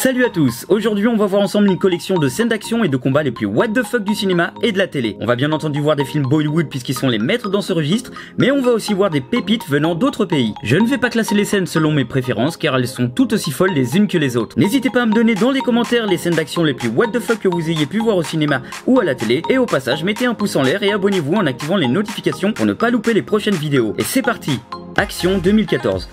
Salut à tous, aujourd'hui on va voir ensemble une collection de scènes d'action et de combats les plus what the fuck du cinéma et de la télé. On va bien entendu voir des films Bollywood puisqu'ils sont les maîtres dans ce registre, mais on va aussi voir des pépites venant d'autres pays. Je ne vais pas classer les scènes selon mes préférences car elles sont toutes aussi folles les unes que les autres. N'hésitez pas à me donner dans les commentaires les scènes d'action les plus what the fuck que vous ayez pu voir au cinéma ou à la télé, et au passage mettez un pouce en l'air et abonnez-vous en activant les notifications pour ne pas louper les prochaines vidéos. Et c'est parti. Action 2014.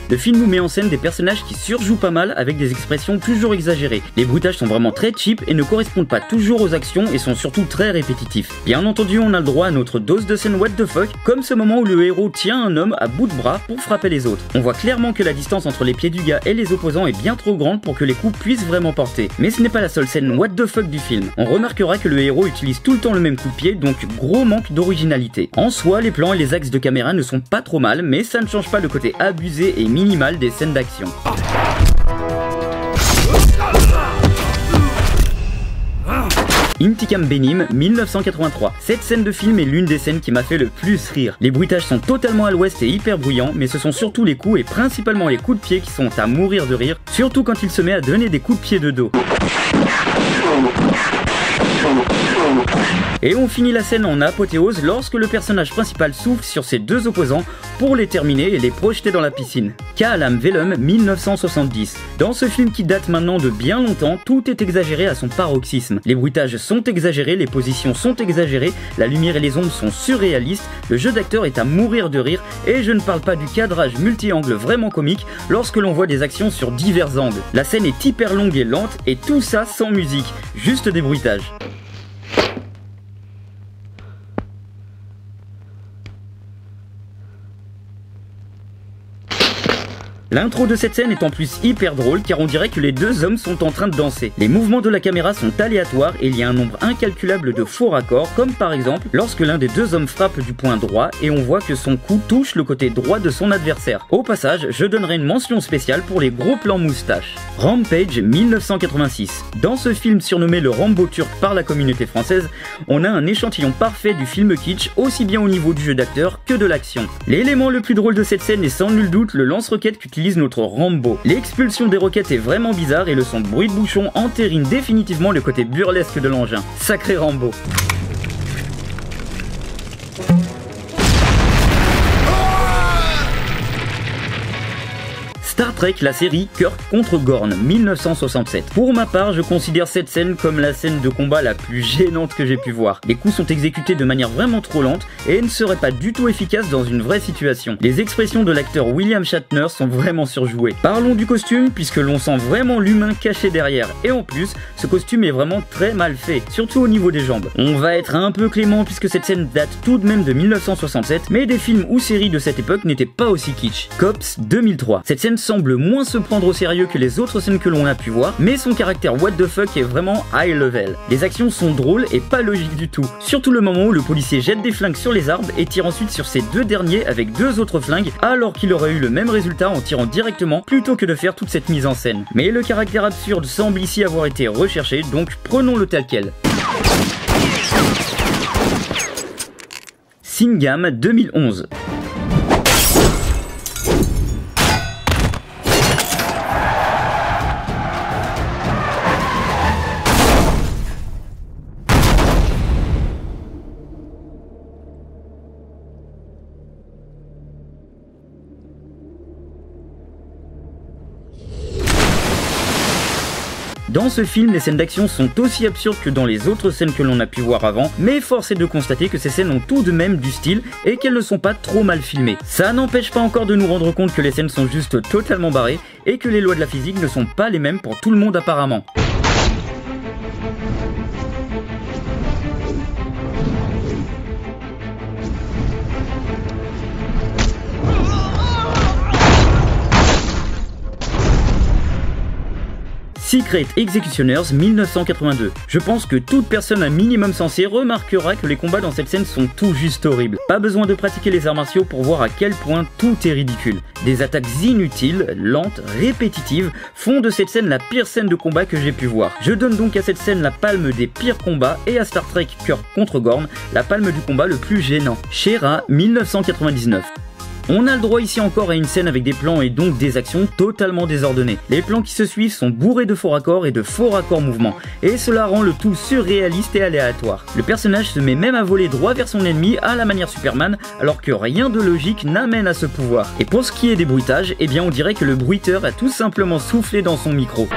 Le film nous met en scène des personnages qui surjouent pas mal avec des expressions toujours exagérées. Les bruitages sont vraiment très cheap et ne correspondent pas toujours aux actions et sont surtout très répétitifs. Bien entendu, on a le droit à notre dose de scène what the fuck, comme ce moment où le héros tient un homme à bout de bras pour frapper les autres. On voit clairement que la distance entre les pieds du gars et les opposants est bien trop grande pour que les coups puissent vraiment porter. Mais ce n'est pas la seule scène what the fuck du film. On remarquera que le héros utilise tout le temps le même coup de pied, donc gros manque d'originalité. En soi, les plans et les axes de caméra ne sont pas trop mal, mais ça ne change pas le côté abusé et minimal des scènes d'action. Intikam Benim, 1983. Cette scène de film est l'une des scènes qui m'a fait le plus rire. Les bruitages sont totalement à l'ouest et hyper bruyants, mais ce sont surtout les coups et principalement les coups de pied qui sont à mourir de rire, surtout quand il se met à donner des coups de pied de dos. Et on finit la scène en apothéose lorsque le personnage principal souffle sur ses deux opposants pour les terminer et les projeter dans la piscine. Kaalam Velum, 1970. Dans ce film qui date maintenant de bien longtemps, tout est exagéré à son paroxysme. Les bruitages sont exagérés, les positions sont exagérées, la lumière et les ombres sont surréalistes, le jeu d'acteur est à mourir de rire, et je ne parle pas du cadrage multi-angle vraiment comique lorsque l'on voit des actions sur divers angles. La scène est hyper longue et lente, et tout ça sans musique, juste des bruitages. L'intro de cette scène est en plus hyper drôle car on dirait que les deux hommes sont en train de danser. Les mouvements de la caméra sont aléatoires et il y a un nombre incalculable de faux raccords, comme par exemple lorsque l'un des deux hommes frappe du point droit et on voit que son coup touche le côté droit de son adversaire. Au passage, je donnerai une mention spéciale pour les gros plans moustaches. Rampage, 1986. Dans ce film surnommé le Rambo turc par la communauté française, on a un échantillon parfait du film kitsch, aussi bien au niveau du jeu d'acteur que de l'action. L'élément le plus drôle de cette scène est sans nul doute le lance-roquette qu'utilise notre Rambo. L'expulsion des roquettes est vraiment bizarre et le son de bruit de bouchon entérine définitivement le côté burlesque de l'engin. Sacré Rambo. Star Trek, la série Kirk contre Gorn, 1967. Pour ma part, je considère cette scène comme la scène de combat la plus gênante que j'ai pu voir. Les coups sont exécutés de manière vraiment trop lente et ne seraient pas du tout efficaces dans une vraie situation. Les expressions de l'acteur William Shatner sont vraiment surjouées. Parlons du costume puisque l'on sent vraiment l'humain caché derrière. Et en plus, ce costume est vraiment très mal fait, surtout au niveau des jambes. On va être un peu clément puisque cette scène date tout de même de 1967, mais des films ou séries de cette époque n'étaient pas aussi kitsch. Cops, 2003. Cette scène semble moins se prendre au sérieux que les autres scènes que l'on a pu voir, mais son caractère what the fuck est vraiment high level. Les actions sont drôles et pas logiques du tout, surtout le moment où le policier jette des flingues sur les arbres et tire ensuite sur ces deux derniers avec deux autres flingues, alors qu'il aurait eu le même résultat en tirant directement plutôt que de faire toute cette mise en scène. Mais le caractère absurde semble ici avoir été recherché, donc prenons-le tel quel. Singham, 2011. Dans ce film, les scènes d'action sont aussi absurdes que dans les autres scènes que l'on a pu voir avant, mais force est de constater que ces scènes ont tout de même du style et qu'elles ne sont pas trop mal filmées. Ça n'empêche pas encore de nous rendre compte que les scènes sont juste totalement barrées et que les lois de la physique ne sont pas les mêmes pour tout le monde apparemment. Secret Executioners, 1982. Je pense que toute personne un minimum sensée remarquera que les combats dans cette scène sont tout juste horribles. Pas besoin de pratiquer les arts martiaux pour voir à quel point tout est ridicule. Des attaques inutiles, lentes, répétitives, font de cette scène la pire scène de combat que j'ai pu voir. Je donne donc à cette scène la palme des pires combats et à Star Trek Kirk contre Gorn la palme du combat le plus gênant. She-Ra, 1999. On a le droit ici encore à une scène avec des plans et donc des actions totalement désordonnées. Les plans qui se suivent sont bourrés de faux raccords et de faux raccords mouvements, et cela rend le tout surréaliste et aléatoire. Le personnage se met même à voler droit vers son ennemi à la manière Superman, alors que rien de logique n'amène à ce pouvoir. Et pour ce qui est des bruitages, eh bien on dirait que le bruiteur a tout simplement soufflé dans son micro.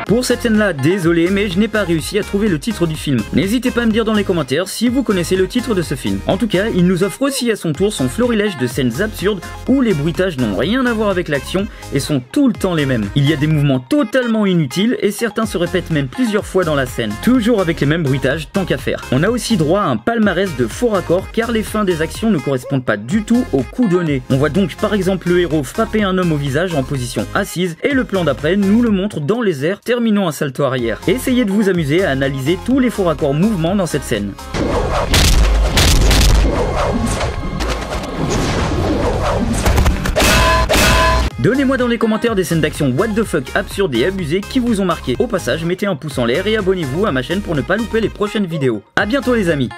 Pour cette scène-là, désolé, mais je n'ai pas réussi à trouver le titre du film. N'hésitez pas à me dire dans les commentaires si vous connaissez le titre de ce film. En tout cas, il nous offre aussi à son tour son florilège de scènes absurdes où les bruitages n'ont rien à voir avec l'action et sont tout le temps les mêmes. Il y a des mouvements totalement inutiles et certains se répètent même plusieurs fois dans la scène. Toujours avec les mêmes bruitages, tant qu'à faire. On a aussi droit à un palmarès de faux raccords car les fins des actions ne correspondent pas du tout au coup donné. On voit donc par exemple le héros frapper un homme au visage en position assise et le plan d'après nous le montre dans les airs, terminons un salto arrière. Essayez de vous amuser à analyser tous les faux raccords mouvements dans cette scène. Donnez-moi dans les commentaires des scènes d'action what the fuck absurdes et abusées qui vous ont marqué. Au passage, mettez un pouce en l'air et abonnez-vous à ma chaîne pour ne pas louper les prochaines vidéos. A bientôt les amis.